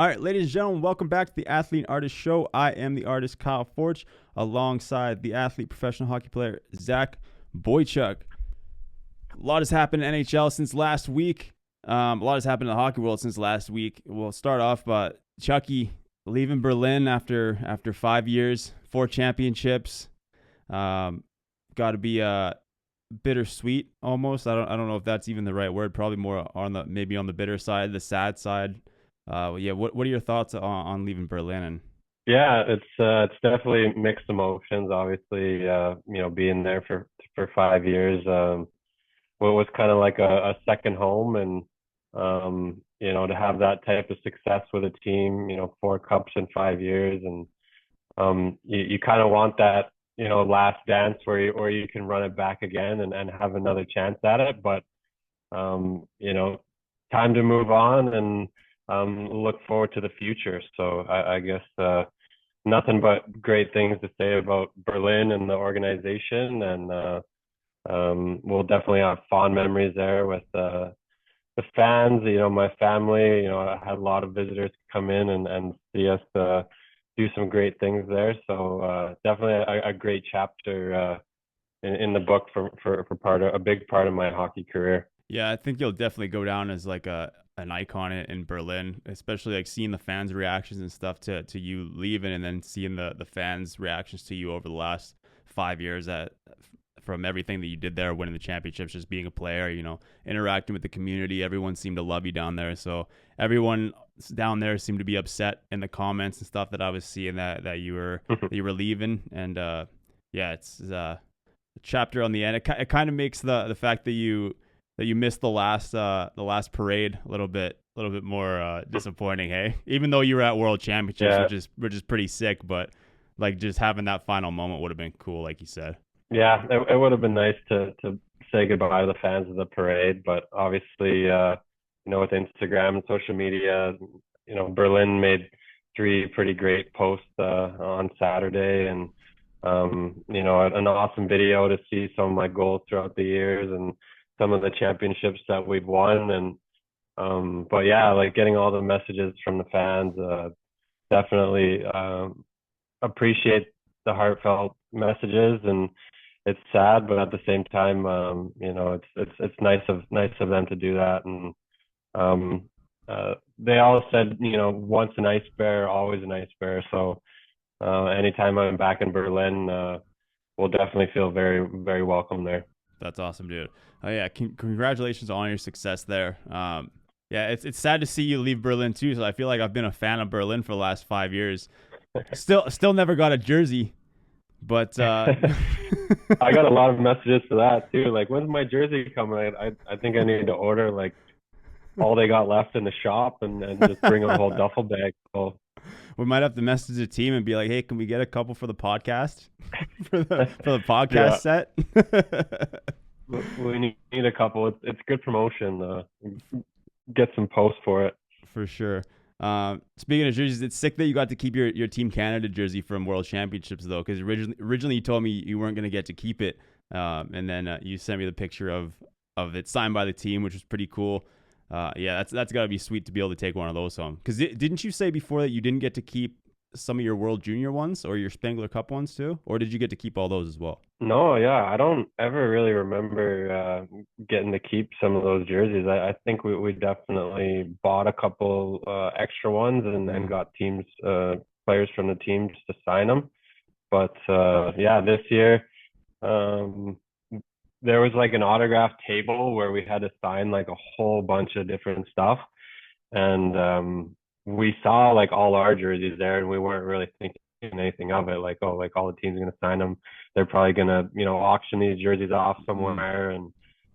All right, ladies and gentlemen, welcome back to the Athlete Artist Show. I am the artist Kyle Forge, alongside the athlete professional hockey player Zach Boychuk. A lot has happened in NHL since last week. A lot has happened in the hockey world since last week. We'll start off by Chucky leaving Berlin after 5 years, 4 championships. Got to be bittersweet almost. I don't know if that's even the right word. Probably more on the bitter side, the sad side. What are your thoughts on leaving Berlin? Yeah, it's definitely mixed emotions. Obviously, being there for 5 years, what was kind of like a second home, and to have that type of success with a team, 4 cups in 5 years, and you kind of want that, last dance where you can run it back again and have another chance at it. But um, you know, time to move on and look forward to the future. So I guess nothing but great things to say about Berlin and the organization, and we'll definitely have fond memories there with the fans. My family. I had a lot of visitors come in and see us do some great things there. So definitely a great chapter in the book for a big part of my hockey career. Yeah, I think you'll definitely go down as like an icon in Berlin, especially like seeing the fans' reactions and stuff to you leaving, and then seeing the fans' reactions to you over the last 5 years from everything that you did there, winning the championships, just being a player, interacting with the community. Everyone seemed to love you down there. So everyone down there seemed to be upset in the comments and stuff that I was seeing that you were leaving. And it's a chapter on the end. It kind of makes the fact that you missed the last parade a little bit more disappointing. Hey, even though you were at World Championships, Yeah. which is pretty sick, but like just having that final moment would have been cool, like you said. Yeah, it would have been nice to say goodbye to the fans of the parade, but obviously, with Instagram and social media, Berlin made 3 pretty great posts on Saturday, and an awesome video to see some of my goals throughout the years and some of the championships that we've won. And but yeah, like getting all the messages from the fans, definitely appreciate the heartfelt messages, and it's sad, but at the same time, it's nice of them to do that. And um, they all said, once an ice bear, always an ice bear. So anytime I'm back in Berlin, we'll definitely feel very, very welcome there. That's awesome, dude. Oh yeah, congratulations on your success there. Yeah, it's sad to see you leave Berlin too. So I feel like I've been a fan of Berlin for the last 5 years. Still never got a jersey, but I got a lot of messages for that too. Like, when's my jersey coming? I think I need to order like all they got left in the shop, and just bring a whole duffel bag. So we might have to message the team and be like, "Hey, can we get a couple for the podcast for the podcast set?" We need a couple. It's good promotion. Get some posts for it. For sure. Speaking of jerseys, it's sick that you got to keep your Team Canada jersey from World Championships though, because originally you told me you weren't going to get to keep it, and then you sent me the picture of it signed by the team, which was pretty cool. That's got to be sweet to be able to take one of those home. Because didn't you say before that you didn't get to keep some of your World Junior ones or your Spengler Cup ones too, or did you get to keep all those as well? No, yeah, I don't ever really remember getting to keep some of those jerseys. I think we definitely bought a couple extra ones, and got players from the teams to sign them. But this year, um, there was like an autograph table where we had to sign like a whole bunch of different stuff, and we saw like all our jerseys there, and we weren't really thinking anything of it. Like, oh, like all the teams are gonna sign them. They're probably gonna, auction these jerseys off somewhere,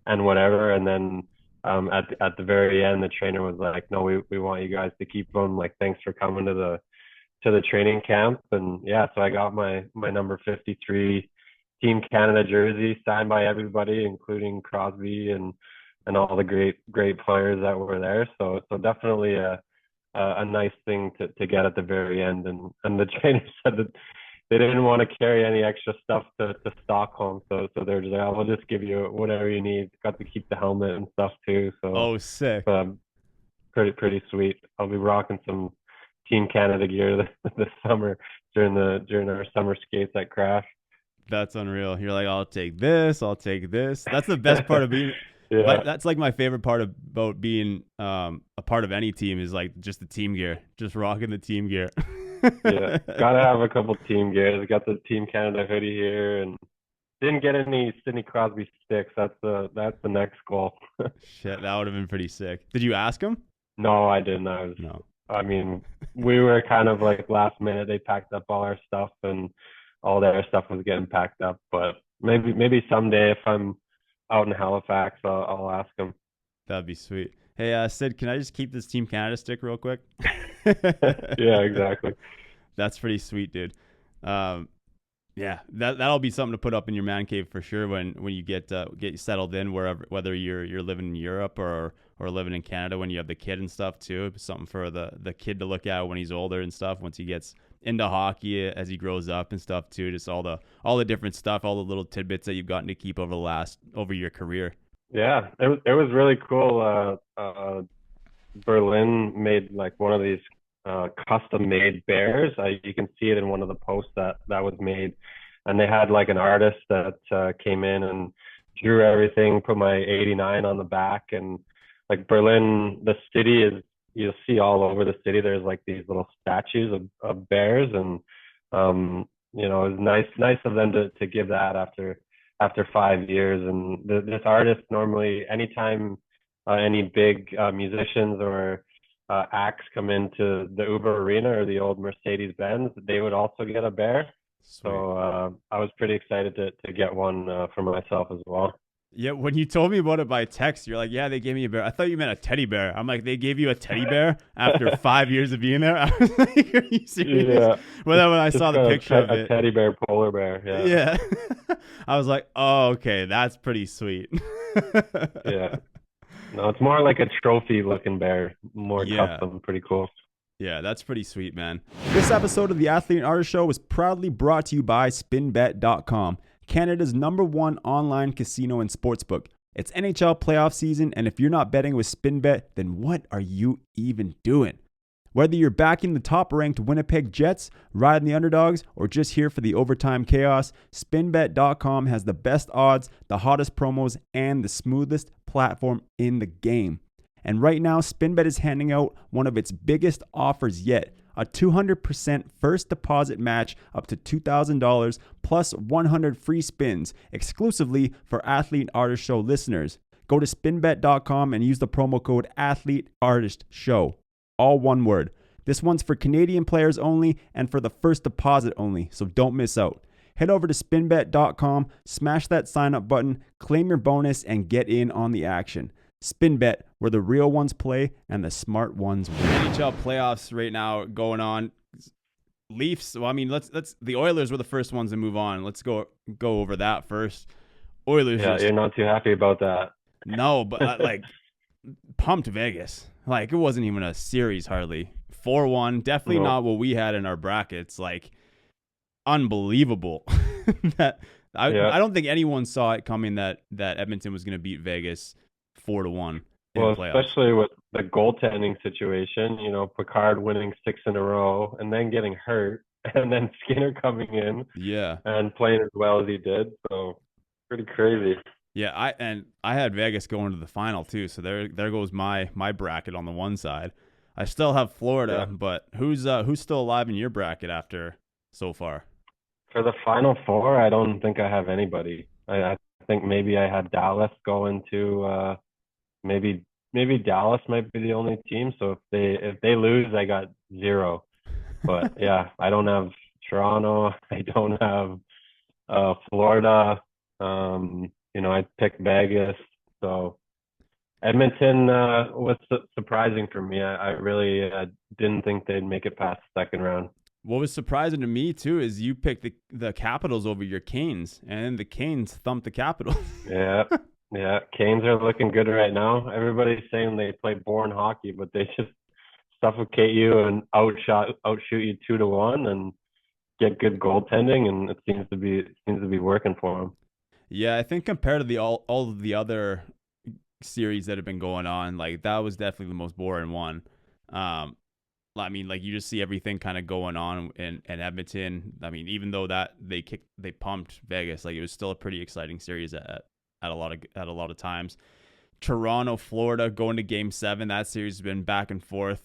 and whatever. And then at the very end, the trainer was like, no, we want you guys to keep them. Like, thanks for coming to the training camp. And yeah, so I got my number 53 Team Canada jersey signed by everybody, including Crosby and all the great players that were there. So definitely a nice thing to get at the very end. And the trainer said that they didn't want to carry any extra stuff to Stockholm, so they're just like, oh, we'll just give you whatever you need. Got to keep the helmet and stuff too. So Oh, sick. pretty sweet. I'll be rocking some Team Canada gear this summer during our summer skates at Crash. That's unreal. You're like, I'll take this. I'll take this. That's the best part of being. Yeah, That's like my favorite part about being a part of any team is like just the team gear, just rocking the team gear. yeah. Gotta have a couple team gears. Got the Team Canada hoodie here, and didn't get any Sidney Crosby sticks. That's the next goal. Shit, that would have been pretty sick. Did you ask him? No, I didn't. No. I mean, we were kind of like last minute. They packed up all our stuff, and all their stuff was getting packed up. But maybe someday if I'm out in Halifax, I'll ask them. That'd be sweet. Hey, Sid, can I just keep this Team Canada stick real quick? Yeah, exactly. That's pretty sweet, dude. Um, yeah, that'll be something to put up in your man cave for sure when you get settled in wherever, whether you're living in Europe or living in Canada when you have the kid and stuff too. Something for the kid to look at when he's older and stuff. Once he gets into hockey as he grows up and stuff too. Just all the different stuff, all the little tidbits that you've gotten to keep over your career. Yeah, it was really cool. Berlin made like one of these custom made bears. You can see it in one of the posts that was made, and they had like an artist that came in and drew everything, put my 89 on the back, and like Berlin, the city is you'll see all over the city. There's like these little statues of bears, and it was nice of them to give that after 5 years. And this artist normally, anytime any big musicians or acts come into the Uber Arena or the old Mercedes Benz, they would also get a bear. Sweet. So I was pretty excited to get one for myself as well. Yeah, when you told me about it by text, you're like, yeah, they gave me a bear. I thought you meant a teddy bear. I'm like, they gave you a teddy bear after 5 years of being there? I was like, are you serious? Yeah. Well, then when I saw the picture of it. A teddy bear, polar bear. Yeah. I was like, oh, okay, that's pretty sweet. Yeah. No, it's more like a trophy looking bear, more custom, pretty cool. Yeah, that's pretty sweet, man. This episode of the Athlete and Artist Show was proudly brought to you by SpinBet.com, Canada's #1 online casino and sportsbook. It's NHL playoff season, and if you're not betting with SpinBet, then what are you even doing? Whether you're backing the top-ranked Winnipeg Jets, riding the underdogs, or just here for the overtime chaos, SpinBet.com has the best odds, the hottest promos, and the smoothest platform in the game. And right now, SpinBet is handing out one of its biggest offers yet, a 200% first deposit match up to $2,000 plus 100 free spins exclusively for Athlete Artist Show listeners. Go to spinbet.com and use the promo code AthleteArtistShow. All one word. This one's for Canadian players only and for the first deposit only, so don't miss out. Head over to spinbet.com, smash that sign up button, claim your bonus, and get in on the action. SpinBet, where the real ones play and the smart ones win. NHL playoffs right now going on. Leafs. Well, I mean, let's. The Oilers were the first ones to move on. Let's go over that first. Oilers. Yeah, you're not too happy about that. No, but like pumped Vegas. Like it wasn't even a series hardly. 4-1. Definitely not what we had in our brackets. Like unbelievable. I don't think anyone saw it coming that Edmonton was going to beat Vegas 4-1. Well, especially with the goaltending situation, Picard winning 6 in a row and then getting hurt and then Skinner coming in and playing as well as he did. So pretty crazy. Yeah, I had Vegas going to the final too. So there goes my bracket on the one side. I still have Florida, but who's still alive in your bracket after so far? For the Final Four, I don't think I have anybody. I think maybe I had Dallas going to maybe Dallas might be the only team. So if they lose, I got 0. But yeah, I don't have Toronto. I don't have Florida. I picked Vegas. So Edmonton was surprising for me. I really didn't think they'd make it past the second round. What was surprising to me too is you picked the Capitals over your Canes, and the Canes thumped the Capitals. Yeah. Yeah, Canes are looking good right now. Everybody's saying they play boring hockey, but they just suffocate you and outshoot you 2-1 and get good goaltending, and it seems to be working for them. Yeah, I think compared to the all of the other series that have been going on, like that was definitely the most boring one. I mean, like you just see everything kind of going on in Edmonton. I mean, even though that they pumped Vegas, like it was still a pretty exciting series at a lot of times. Toronto, Florida, going to Game 7. That series has been back and forth.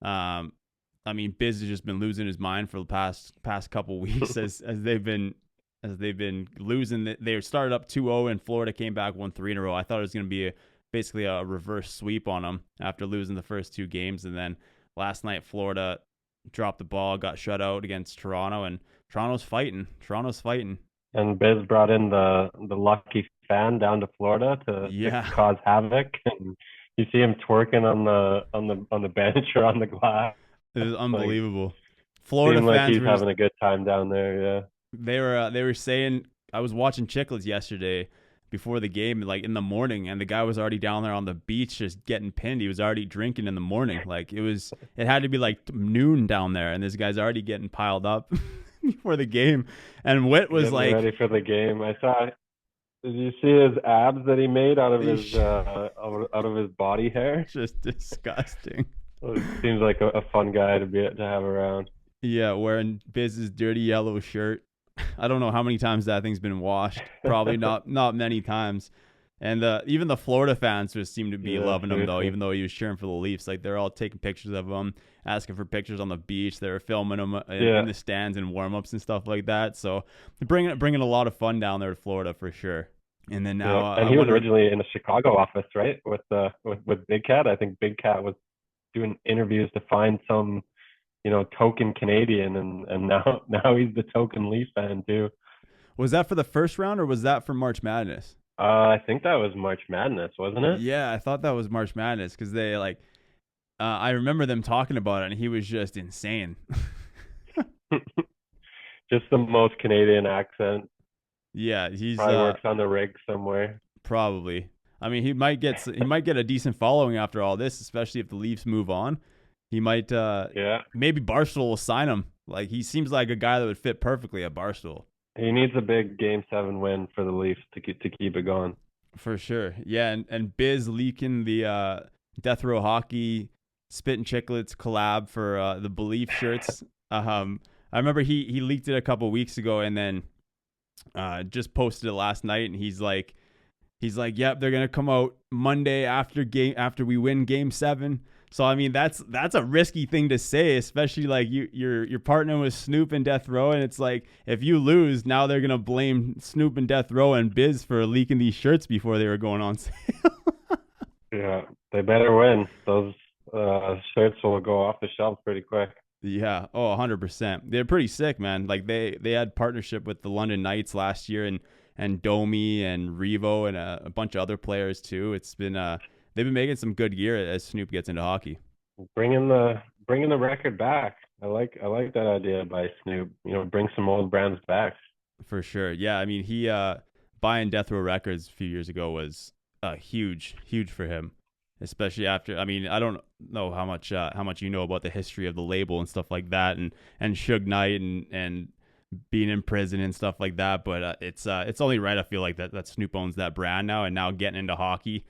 I mean, Biz has just been losing his mind for the past couple weeks as they've been losing. They started up 2-0 and Florida came back, won 3 in a row. I thought it was going to be basically a reverse sweep on them after losing the first 2 games, and then last night Florida dropped the ball, got shut out against Toronto, and Toronto's fighting. And Biz brought in the lucky fan down to Florida to cause havoc, and you see him twerking on the bench or on the glass. It was unbelievable. Like, Florida fans like he's having a good time down there. Yeah, they were saying, I was watching Chicklets yesterday before the game, like in the morning, and the guy was already down there on the beach just getting pinned. He was already drinking in the morning. Like it had to be like noon down there, and this guy's already getting piled up before the game. And Witt was getting like ready for the game. I saw. Did you see his abs that he made out of his body hair? Just disgusting. It seems like a fun guy to have around. Yeah, wearing Biz's dirty yellow shirt. I don't know how many times that thing's been washed. Probably not many times. And even the Florida fans just seem to be loving him, though, even though he was cheering for the Leafs. Like, they're all taking pictures of him, asking for pictures on the beach. They're filming him in the stands and warm-ups and stuff like that. So bringing a lot of fun down there to Florida for sure. And then now, and he was originally in the Chicago office, right, with Big Cat. I think Big Cat was doing interviews to find some, token Canadian, and now he's the token Leaf fan too. Was that for the first round or was that for March Madness? I think that was March Madness, wasn't it? Yeah, I thought that was March Madness because they I remember them talking about it, and he was just insane. Just the most Canadian accent. Yeah, he's probably works on the rig somewhere. Probably. I mean, he might get a decent following after all this, especially if the Leafs move on. He might. Maybe Barstool will sign him. Like, he seems like a guy that would fit perfectly at Barstool. He needs a big Game 7 win for the Leafs to keep it going. For sure. Yeah, and Biz leaking the Death Row Hockey Spit and Chicklets collab for the Belief shirts. I remember he leaked it a couple weeks ago, and then just posted it last night, and he's like, yep, they're gonna come out Monday after we win Game 7. So I mean, that's a risky thing to say, especially like you're partnering with Snoop and Death Row, and it's like if you lose, now they're gonna blame Snoop and Death Row and Biz for leaking these shirts before they were going on sale. Yeah, they better win. Those shirts will go off the shelves pretty quick. Yeah, 100%. They're pretty sick, man. Like they had partnership with the London Knights last year, and Domi and Revo and a bunch of other players too. It's been they've been making some good gear as Snoop gets into hockey. Bringing the record back. I like that idea by Snoop. Bring some old brands back. For sure. Yeah, I mean, he buying Death Row Records a few years ago was huge for him, especially after. I mean, I don't know how much you know about the history of the label and stuff like that, and Suge Knight and being in prison and stuff like that. But it's only right, I feel like, that Snoop owns that brand now, and now getting into hockey.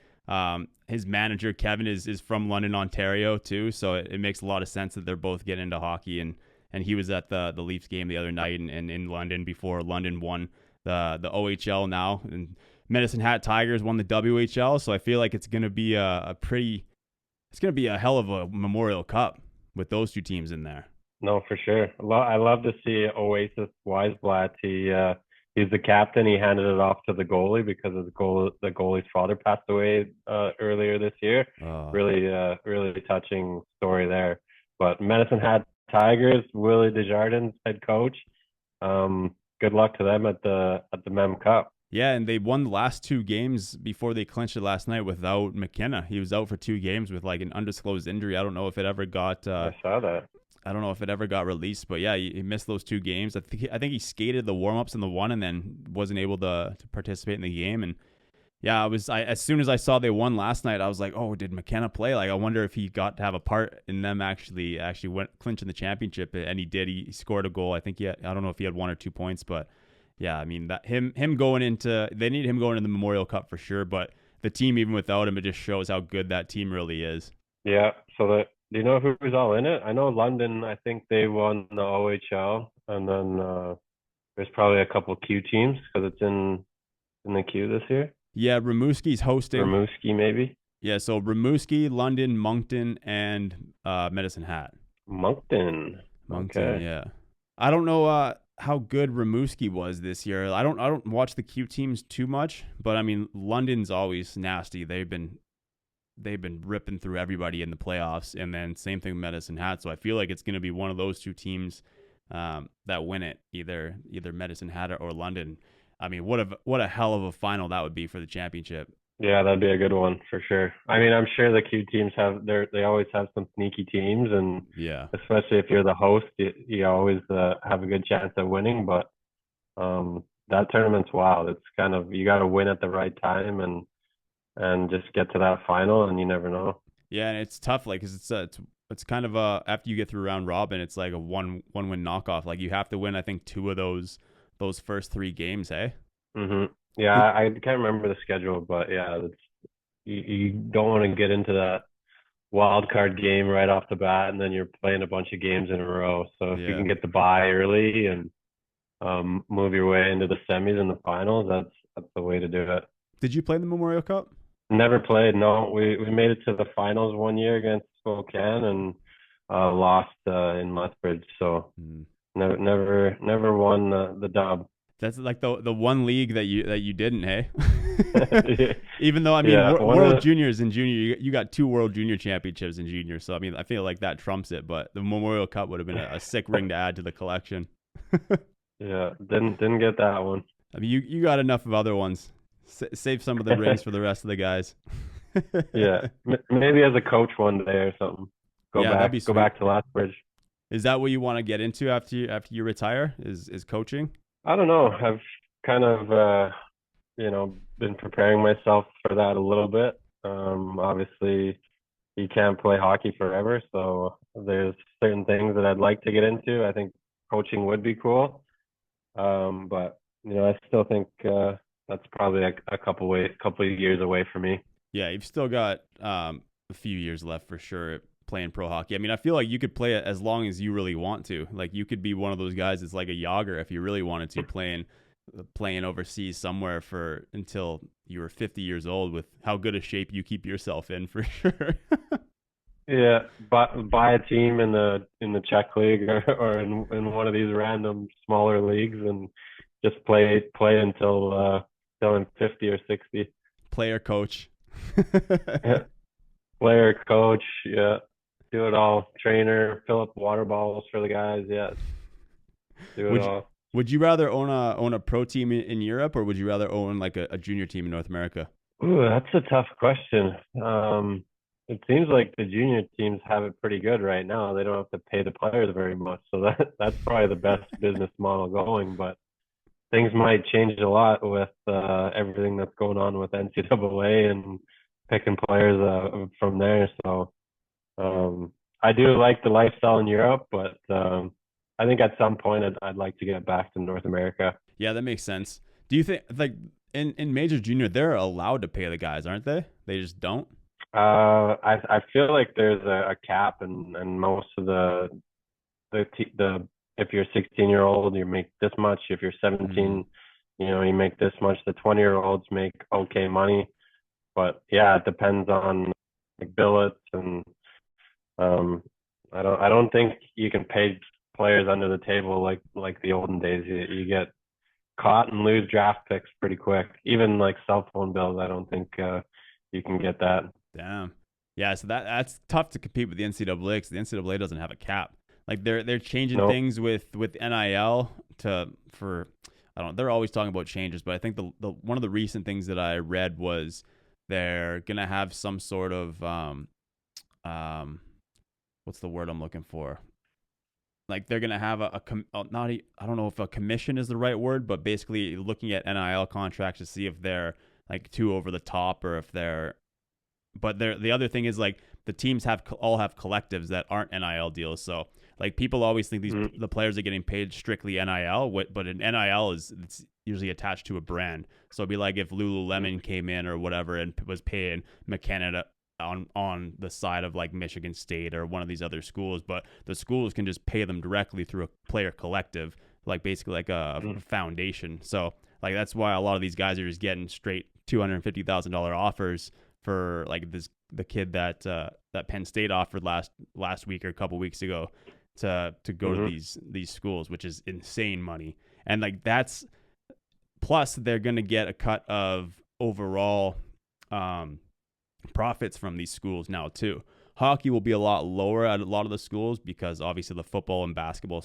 His manager Kevin is from London, Ontario too, so it makes a lot of sense that they're both getting into hockey, and he was at the Leafs game the other night and in London before London won the OHL now, and Medicine Hat Tigers won the WHL, so I feel like it's gonna be a hell of a Memorial Cup with those two teams in there. No, for sure. I love to see Oasis Weisblatt. He's the captain. He handed it off to the goalie because of the goalie's father passed away earlier this year. Really touching story there. But Medicine Hat Tigers, Willie Desjardins, head coach. Good luck to them at the Mem Cup. Yeah, and they won the last 2 games before they clinched it last night without McKenna. He was out for 2 games with like an undisclosed injury. I don't know if it ever got. I saw that. I don't know if it ever got released, but yeah, he missed those 2 games. I think he skated the warm-ups in the one and then wasn't able to participate in the game. And yeah, as soon as I saw they won last night, I was like, oh, did McKenna play? Like, I wonder if he got to have a part in them actually clinching the championship, and he did. He scored a goal. I think I don't know if he had 1 or 2 points, but yeah, I mean, they need him going into the Memorial Cup for sure. But the team, even without him, it just shows how good that team really is. Yeah. So Do you know who's all in it? I know London, I think they won the OHL, and then there's probably a couple Q teams because it's in the Q this year. Yeah, Rimouski's hosting. Rimouski, maybe. Yeah, so Rimouski, London, Moncton, and Medicine Hat. Moncton. Moncton, Okay. yeah. I don't know how good Rimouski was this year. I don't watch the Q teams too much, but I mean London's always nasty. They've been ripping through everybody in the playoffs, and then same thing with Medicine Hat. So I feel like it's going to be one of those two teams that win it, either Medicine Hat or London. I mean, what a hell of a final that would be for the championship. Yeah, that'd be a good one for sure. I mean, I'm sure the Q teams they always have some sneaky teams, and Yeah. especially if you're the host, you always have a good chance of winning. But that tournament's wild. It's kind of you got to win at the right time and just get to that final, and you never know. Yeah, and it's tough, like, 'cause it's kind of after you get through round robin, it's like a one win knockoff. Like you have to win, I think, two of those first three games. Hey, Yeah, did, I can't remember the schedule, but yeah, you don't want to get into that wild card game right off the bat, and then you're playing a bunch of games in a row. So if you yeah. can get the bye early and move your way into the semis and the finals, that's the way to do it. Did you play the Memorial Cup? Never played. No, we made it to the finals one year against Spokane and lost in Lethbridge. So Mm. never won the dub. That's like the one league that you didn't, hey. Even though I mean, Yeah, World Juniors and Junior, you got two World Junior championships in Junior. So I mean, I feel like that trumps it. But the Memorial Cup would have been a sick ring to add to the collection. yeah, didn't get that one. I mean, you got enough of other ones. Save some of the rings for the rest of the guys. Yeah, maybe as a coach one day or something. Yeah, that'd be Go sweet. back to Lethbridge. Is that what you want to get into after you retire? Is coaching? I don't know. I've kind of been preparing myself for that a little bit. Obviously, you can't play hockey forever, so there's certain things that I'd like to get into. I think coaching would be cool, but I still think that's probably a couple of years away for me. Yeah, you've still got a few years left for sure playing pro hockey. I mean, I feel like you could play it as long as you really want to. Like you could be one of those guys that's like a Yager if you really wanted to playing overseas somewhere for until you were 50 years old with how good a shape you keep yourself in for sure. Yeah, buy a team in the Czech league or in one of these random smaller leagues and just play until I'm 50 or 60. Player coach. Yeah. Player, coach, yeah, do it all. Trainer, fill up water bottles for the guys, yeah, do it would you, all. would you rather own a pro team in Europe, or would you rather own like a junior team in North America? Ooh, that's a tough question. It seems like the junior teams have it pretty good right now. They don't have to pay the players very much, so that's probably the best business model going. But things might change a lot with everything that's going on with NCAA and picking players from there. So I do like the lifestyle in Europe, but I think at some point I'd like to get back to North America. Yeah, that makes sense. Do you think like in major junior they're allowed to pay the guys, aren't they? They just don't. I feel like there's a cap, and most of the if you're 16-year-old, you make this much. If you're 17, you make this much. The 20-year-olds make okay money, but yeah, it depends on like billets and I don't think you can pay players under the table like the olden days. You get caught and lose draft picks pretty quick. Even like cell phone bills, I don't think you can get that. Damn. Yeah, so that's tough to compete with the NCAA because the NCAA doesn't have a cap. Like they're changing Nope. things with NIL for I don't know, they're always talking about changes, but I think the one of the recent things that I read was they're gonna have some sort of what's the word I'm looking for? Like they're gonna have I don't know if a commission is the right word, but basically looking at NIL contracts to see if they're like too over the top or if they're. But the other thing is like the teams all have collectives that aren't NIL deals. So like people always think the players are getting paid strictly NIL, but an NIL it's usually attached to a brand. So it'd be like if Lululemon came in or whatever and was paying McKenna on the side of like Michigan State or one of these other schools, but the schools can just pay them directly through a player collective, like basically like a foundation. So like that's why a lot of these guys are just getting straight $250,000 offers for like the kid that that Penn State offered last week or a couple weeks ago to go to these schools, which is insane money. And like that's plus they're going to get a cut of overall profits from these schools now too. Hockey will be a lot lower at a lot of the schools because obviously the football and basketball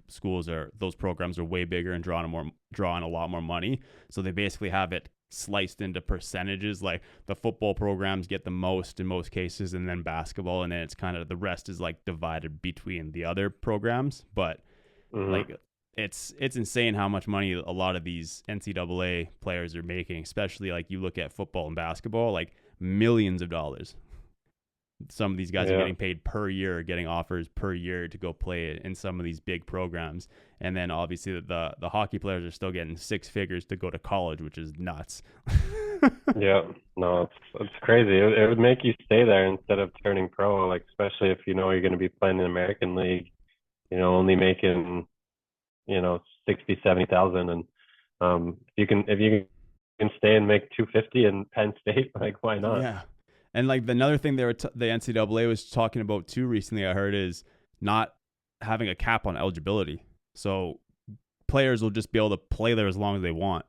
schools are those programs are way bigger and drawing a lot more money. So they basically have it sliced into percentages. Like the football programs get the most in most cases, and then basketball, and then it's kind of the rest is like divided between the other programs. But like it's insane how much money a lot of these NCAA players are making, especially like you look at football and basketball, like millions of dollars. Some of these guys are getting paid per year, getting offers per year to go play in some of these big programs. And then obviously the hockey players are still getting six figures to go to college, which is nuts. Yeah, no, it's crazy. It would make you stay there instead of turning pro, like especially if you know you're going to be playing in the American League, you know, only making, you know, 60,000-70,000, and if you can stay and make 250 in Penn State, like why not? Yeah. And like another thing the NCAA was talking about too recently, I heard, is not having a cap on eligibility. So players will just be able to play there as long as they want.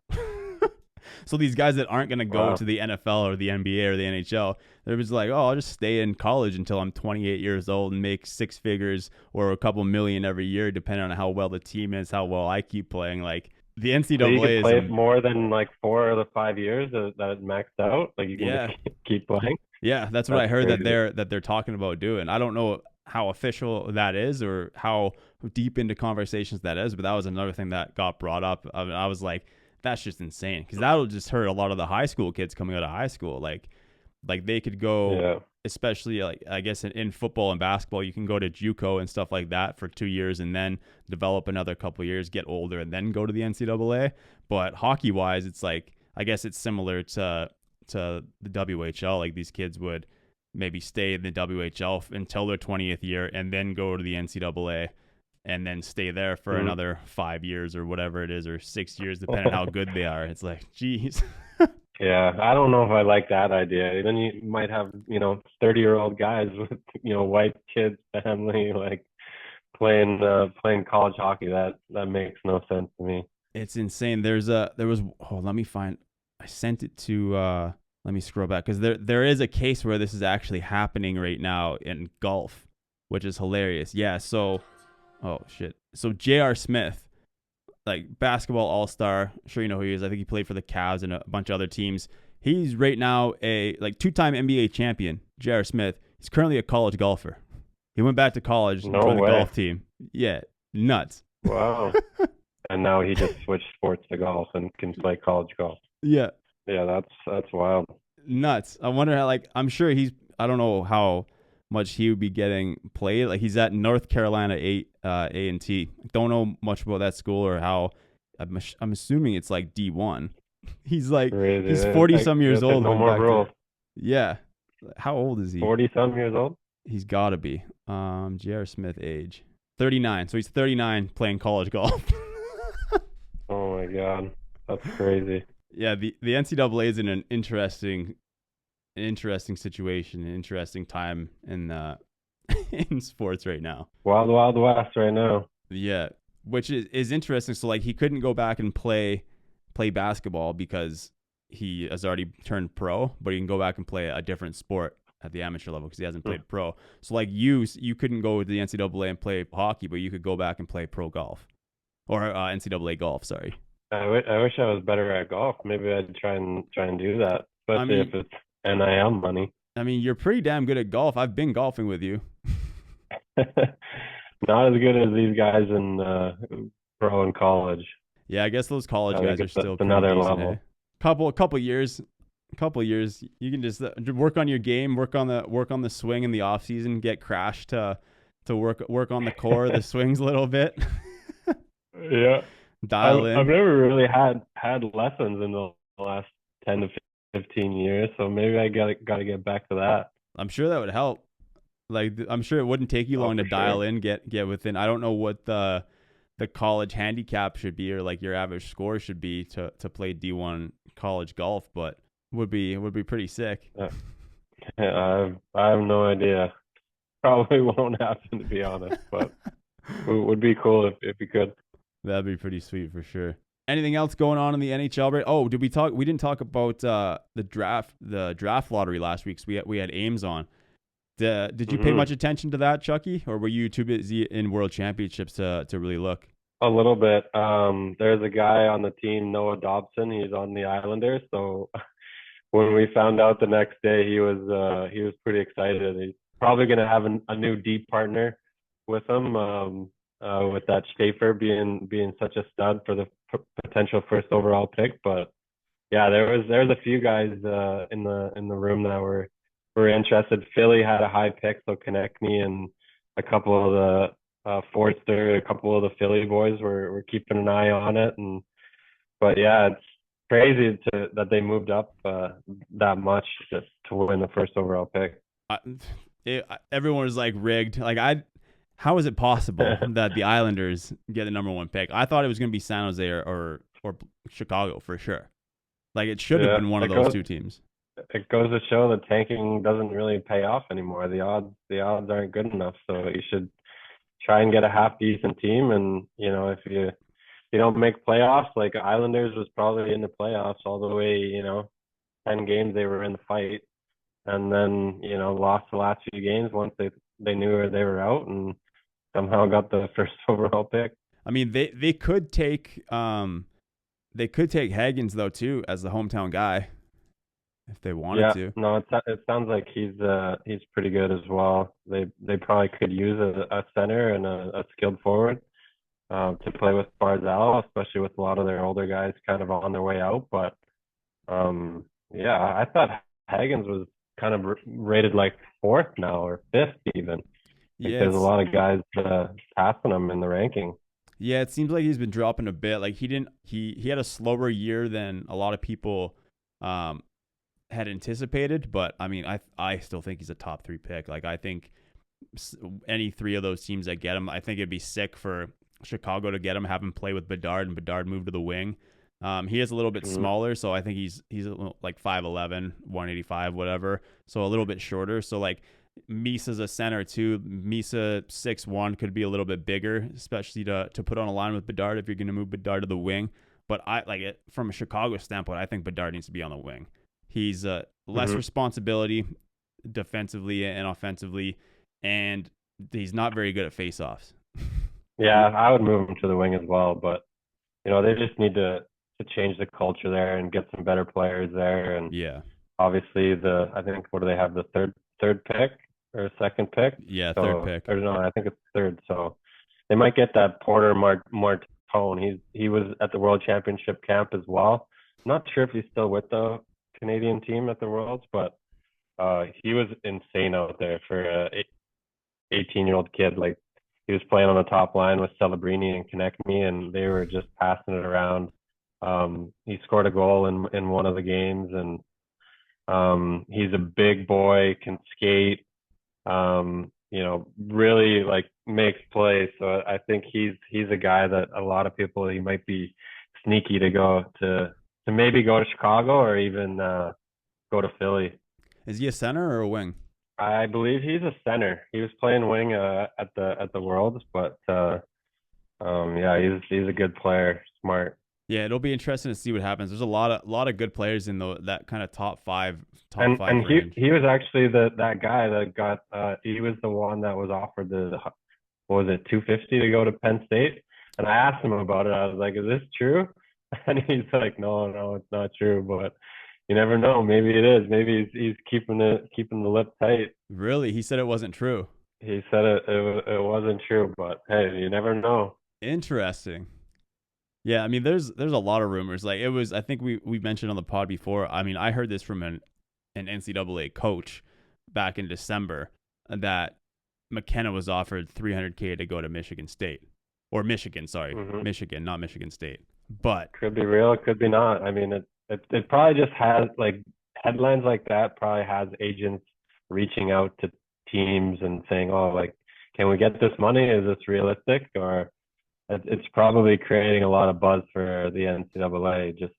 So these guys that aren't going to go to the NFL or the NBA or the NHL, they're just like, oh, I'll just stay in college until I'm 28 years old and make six figures or a couple million every year, depending on how well the team is, how well I keep playing. Like the NCAA so you can play is more than like 4 of the 5 years that it maxed out. Like you can just keep playing. Yeah, that's what I heard crazy. that they're talking about doing. I don't know how official that is or how deep into conversations that is, but that was another thing that got brought up. I was like, that's just insane, because that'll just hurt a lot of the high school kids coming out of high school. Like they could go, especially like I guess in football and basketball, you can go to JUCO and stuff like that for 2 years and then develop another couple of years, get older, and then go to the NCAA. But hockey wise, it's like I guess it's similar to the WHL. Like these kids would maybe stay in the WHL until their 20th year and then go to the NCAA and then stay there for another 5 years or whatever it is, or 6 years, depending on how good they are. It's like, geez. Yeah, I don't know if I like that idea. Then you might have, you know, 30-year-old guys with, you know, white kids, family, like playing college hockey. That makes no sense to me. It's insane. Let me find. I sent it to. Let me scroll back, because there is a case where this is actually happening right now in golf, which is hilarious. Yeah. So, oh shit. So J.R. Smith, like basketball all-star. I'm sure you know who he is. I think he played for the Cavs and a bunch of other teams. He's right now a like 2-time NBA champion. J.R. Smith. He's currently a college golfer. He went back to college and joined the golf team. Yeah, nuts. Wow. And now he just switched sports to golf and can play college golf. Yeah. Yeah, that's wild. Nuts. I wonder how, like, I'm sure I don't know how much he would be getting played. Like, he's at North Carolina A&T. Don't know much about that school or how. I'm assuming it's like D1. He's like, crazy. He's 40-some years old. No more rules. Yeah. How old is he? 40-some years old? He's got to be. J.R. Smith age. 39. So he's 39 playing college golf. Oh, my God. That's crazy. Yeah, the NCAA is in an interesting situation, an interesting time in in sports right now. Wild West right now. Yeah, which is interesting. So like he couldn't go back and play basketball because he has already turned pro, but he can go back and play a different sport at the amateur level because he hasn't played pro. So like you couldn't go to the NCAA and play hockey, but you could go back and play pro golf or NCAA golf. Sorry. I wish I was better at golf. Maybe I'd try and do that, especially if it's NIL money. I mean, you're pretty damn good at golf. I've been golfing with you. Not as good as these guys in pro and college. Yeah, I guess those college guys are still another decent, level. Hey? Couple years, you can just work on your game, work on the swing in the off season, get Crash to work on the core, the swings a little bit. Yeah. Dial in. I've never really had lessons in the last 10 to 15 years, so maybe I got to get back to that. I'm sure that would help. Like I'm sure it wouldn't take you Oh, long to for dial sure. in, get within. I don't know what the college handicap should be or like your average score should be to play D1 college golf, but would be pretty sick. Uh, I have no idea. Probably won't happen to be honest, but it would be cool if you could. That'd be pretty sweet for sure. Anything else going on in the NHL break? Oh, did we talk? We didn't talk about the draft lottery last week. So we had Ames on. Did you pay Hmm. much attention to that, Chucky, or were you too busy in World Championships to really look? A little bit. There's a guy on the team, Noah Dobson. He's on the Islanders. So when we found out the next day, he was pretty excited. He's probably gonna have a new deep partner with him. With that Schaefer being such a stud for the potential first overall pick. But yeah, there's a few guys in the room that were interested. Philly had a high pick, so Konechny and a couple of the Forster, a couple of the Philly boys were keeping an eye on it. And but yeah, it's crazy that they moved up that much to win the first overall pick. I, Everyone was like rigged. How is it possible that the Islanders get the number one pick? I thought it was going to be San Jose or Chicago for sure. Like it should have Yeah, been one of those two teams. it goes to show that tanking doesn't really pay off anymore. The odds aren't good enough, so you should try and get a half decent team. And if you don't make playoffs, like Islanders was probably in the playoffs all the way, 10 games they were in the fight, and then lost the last few games once they knew they were out, and somehow got the first overall pick. I mean, they could take Haggins though too as the hometown guy if they wanted Yeah, to. no, it sounds like he's pretty good as well. They probably could use a center and a skilled forward to play with Barzal, especially with a lot of their older guys kind of on their way out. But yeah, I thought Haggins was kind of rated like fourth now or fifth even. Like Yeah, there's a lot of guys passing him in the ranking. it seems like he's been dropping a bit. Like he had a slower year than a lot of people um had anticipated, but I mean, I still think he's a top three pick. Like I think any three of those teams that get him, I think it'd be sick for Chicago to get him, have him play with Bedard, and Bedard move to the wing. He is a little bit Mhm. smaller, so I think he's like 5'11", 185, whatever. So a little bit shorter. So like Misa's a center too. Misa 6'1" could be a little bit bigger, especially to put on a line with Bedard if you're going to move Bedard to the wing. But I like it from a Chicago standpoint. I think Bedard needs to be on the wing. He's less Mhm. responsibility defensively and offensively, and he's not very good at faceoffs. Yeah, I would move him to the wing as well, but they just need to change the culture there and get some better players there. And Yeah, obviously I think what do they have, the third pick or second pick? yeah, third So pick. or no, I think it's third. So they might get that Porter Martone. He was at the World Championship camp as well. I'm not sure if he's still with the Canadian team at the Worlds, but he was insane out there for a 18-year-old kid. Like he was playing on the top line with Celebrini and Konechny, and they were just passing it around. He scored a goal in one of the games, and he's a big boy, can skate, really like makes plays. So I think he's a guy that a lot of people, he might be sneaky to maybe go to Chicago or even go to Philly. Is he a center or a wing? I believe he's a center. He was playing wing at the Worlds, but yeah, he's a good player, smart. Yeah, it'll be interesting to see what happens. There's a lot of good players in that kind of top five And he range. he was actually that guy that got he was the one that was offered the what was it, 250 to go to Penn State. And I asked him about it. I was like, "Is this true?" And he's like, "No, it's not true, but you never know. Maybe it is. Maybe he's keeping the lip tight." Really, he said it wasn't true. He said it wasn't true, but hey, you never know. Interesting. Yeah, I mean, there's a lot of rumors. Like it was, I think we mentioned on the pod before. I mean, I heard this from an NCAA coach back in December that McKenna was offered 300K to go to Michigan State or Michigan, sorry, Hmm. Michigan, not Michigan State. But Could be real, could be not. I mean, it probably just has like headlines like that. Probably has agents reaching out to teams and saying, "Oh, like, can we get this money? Is this realistic?" Or it's probably creating a lot of buzz for the NCAA, just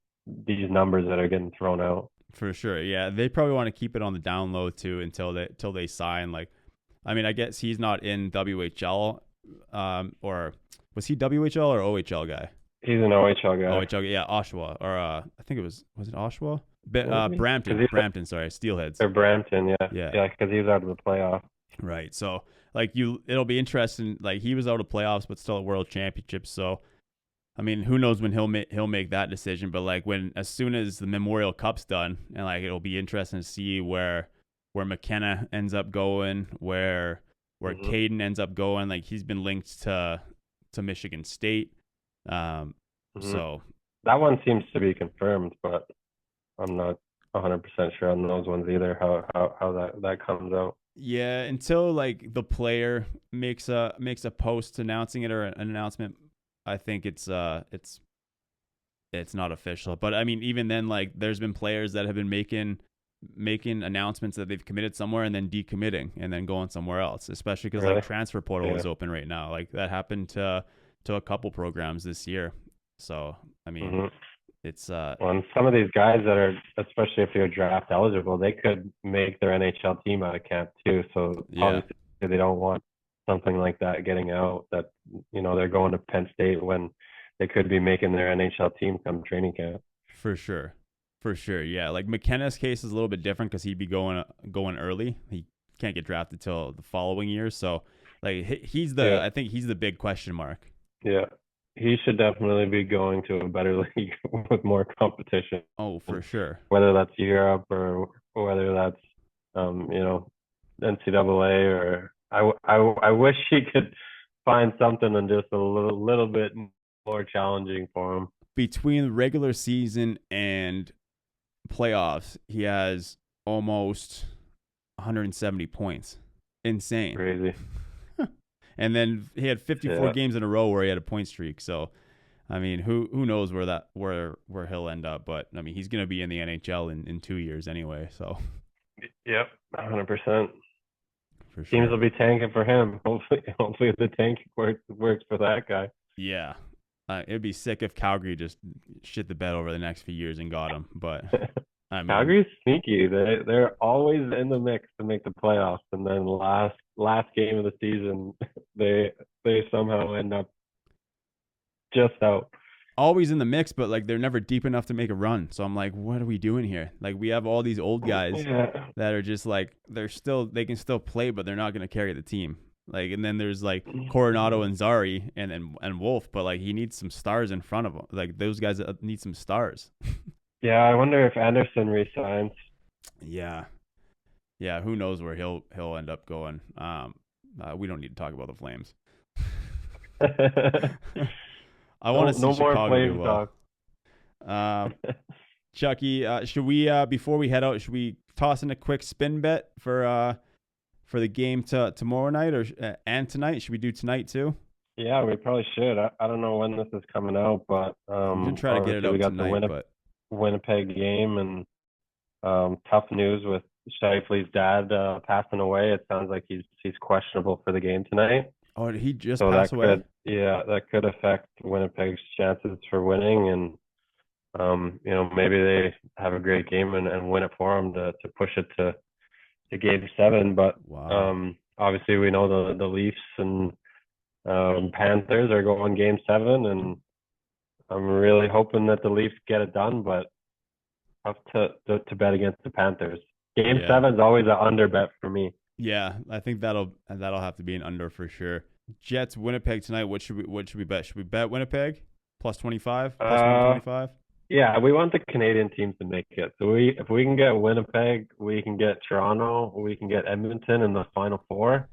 these numbers that are getting thrown out. For sure. Yeah, they probably want to keep it on the down low too until they sign. Like, I mean, I guess he's not in WHL, or was he WHL or OHL guy? He's an OHL guy. OHL, yeah, Oshawa, or I think it was it Oshawa? Maybe? Brampton, sorry, Steelheads. Or Brampton, yeah, Yeah, yeah, because he was out of the playoff. right. So like it'll be interesting. Like he was out of playoffs, but still at World Championships. So I mean, who knows when he'll make that decision? But like as soon as the Memorial Cup's done, and like it'll be interesting to see where McKenna ends up going, where Caden ends up going. Like he's been linked to Michigan State. So that one seems to be confirmed, but I'm not 100% sure on those ones either. How that comes out. Yeah, until like the player makes a post announcing it or an announcement, I think it's not official. But I mean, even then, like there's been players that have been making announcements that they've committed somewhere and then decommitting and then going somewhere else, especially because like transfer portal is open right now. Like that happened to a couple programs this year. So I mean, it's and some of these guys that are, especially if you're draft eligible, they could make their NHL team out of camp too. So obviously they don't want something like that getting out, that they're going to Penn State when they could be making their NHL team come training camp. For sure. Yeah, like McKenna's case is a little bit different because he'd be going early. He can't get drafted till the following year. So like he's the I think he's the big question mark. Yeah. He should definitely be going to a better league with more competition. Oh, for sure. Whether that's Europe or whether that's NCAA, or I wish he could find something and just a little bit more challenging for him. Between the regular season and playoffs, he has almost 170 points. Insane. Crazy. And then he had 54 games in a row where he had a point streak. So, I mean, who knows where he'll end up? But I mean, he's going to be in the NHL in 2 years anyway. So, yep, 100%. For sure. Teams will be tanking for him. Hopefully the tank works for that guy. Yeah, it'd be sick if Calgary just shit the bed over the next few years and got him. But I mean, Calgary's sneaky. They're always in the mix to make the playoffs, and then last game of the season, they somehow end up just out. Always in the mix, but like they're never deep enough to make a run. So I'm like, what are we doing here? Like we have all these old guys that are just like they can still play, but they're not going to carry the team. Like, and then there's like Coronado and Zari and Wolf, but like he needs some stars in front of him. Like those guys need some stars. Yeah, I wonder if Anderson resigns. Yeah, who knows where he'll end up going. We don't need to talk about the Flames. I want to see Chicago do well. Chucky, should we before we head out, should we toss in a quick spin bet for the game tomorrow night and tonight? Should we do tonight too? Yeah, we probably should. I don't know when this is coming out, but we can try to get it out tonight. But Winnipeg game, and tough news with Shifley's dad passing away. It sounds like he's questionable for the game tonight. Oh, did he just pass away? That could affect Winnipeg's chances for winning, and maybe they have a great game and win it for them to push it to Game 7. But obviously we know the Leafs and Panthers are going Game 7, and I'm really hoping that the Leafs get it done, but tough to bet against the Panthers. Game 7 is always an under bet for me. Yeah, I think that'll have to be an under for sure. Jets Winnipeg tonight. What should we bet? Should we bet Winnipeg plus 25? Plus 125? Yeah, we want the Canadian teams to make it. So if we can get Winnipeg, we can get Toronto, we can get Edmonton in the Final Four.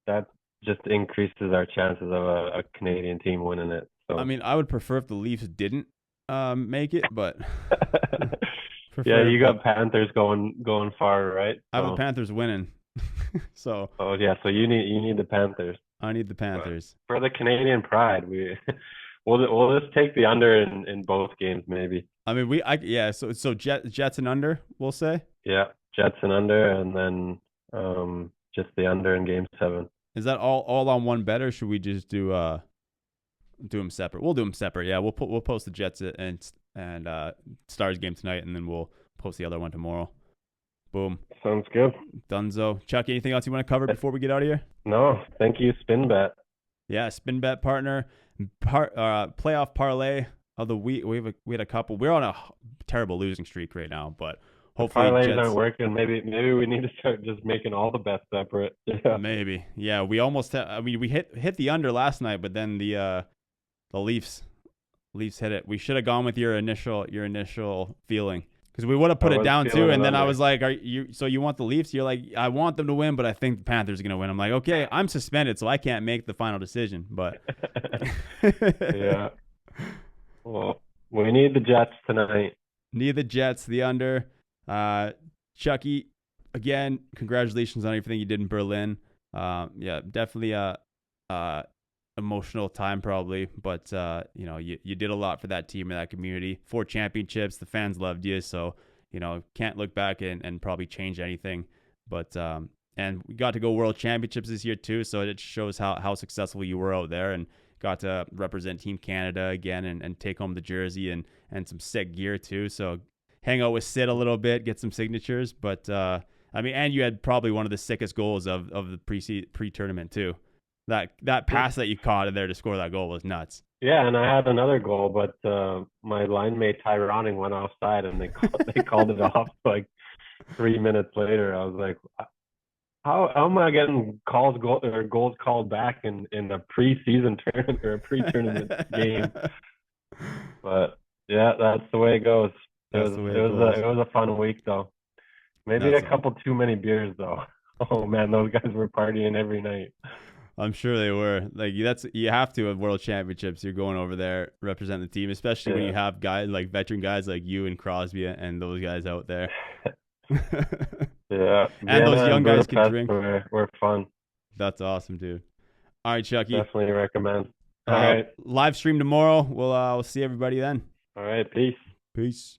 That just increases our chances of a Canadian team winning it. So I mean, I would prefer if the Leafs didn't make it, but yeah, you got Panthers going far, right? So. I have the Panthers winning. So so you need the Panthers. I need the Panthers. But for the Canadian pride, we'll just take the under in both games maybe. I mean, so Jets and under, we'll say. Yeah, Jets and under, and then just the under in Game 7. Is that all on one bet, or should we just do them separate? We'll do them separate. Yeah, we'll post the Jets and Stars game tonight, and then we'll post the other one tomorrow. Boom. Sounds good. Dunzo. Chuck, anything else you want to cover before we get out of here? No, thank you, SpinBet. Yeah, SpinBet partner, playoff parlay of the week. We had a couple. We're on a terrible losing streak right now, but hopefully parlays aren't working. Maybe we need to start just making all the bets separate. Yeah. Maybe. Yeah, we almost. We hit the under last night, but then the Leafs hit it. We should have gone with your initial feeling. Because we would have put it down too, and then I was like, so you want the Leafs? You're like, I want them to win, but I think the Panthers are going to win. I'm like, okay, I'm suspended, so I can't make the final decision. But yeah. Well, we need the Jets tonight. Need the Jets, the under. Chucky, again, congratulations on everything you did in Berlin. Yeah, definitely emotional time probably, but you did a lot for that team and that community. 4 championships, the fans loved you, so can't look back and probably change anything. But and we got to go World Championships this year too, so it shows how successful you were out there, and got to represent Team Canada again and take home the jersey and some sick gear too. So hang out with Sid a little bit, get some signatures. But and you had probably one of the sickest goals of the pre-tournament too. That pass that you caught in there to score that goal was nuts. Yeah, and I had another goal, but my line mate Tyroning went offside, and they called it off like 3 minutes later. I was like, how am I getting goals called back in a preseason tournament or a pre-tournament game? But yeah, that's the way it goes. It was a fun week though. Maybe a couple too many beers though. Oh man, those guys were partying every night. I'm sure they were. Like you have to at World Championships. You're going over there represent the team, especially when you have guys like veteran guys like you and Crosby and those guys out there. Yeah, and those young guys can drink. We're fun. That's awesome, dude. All right, Chucky. Definitely recommend. All right. Live stream tomorrow. We'll see everybody then. All right. Peace. Peace.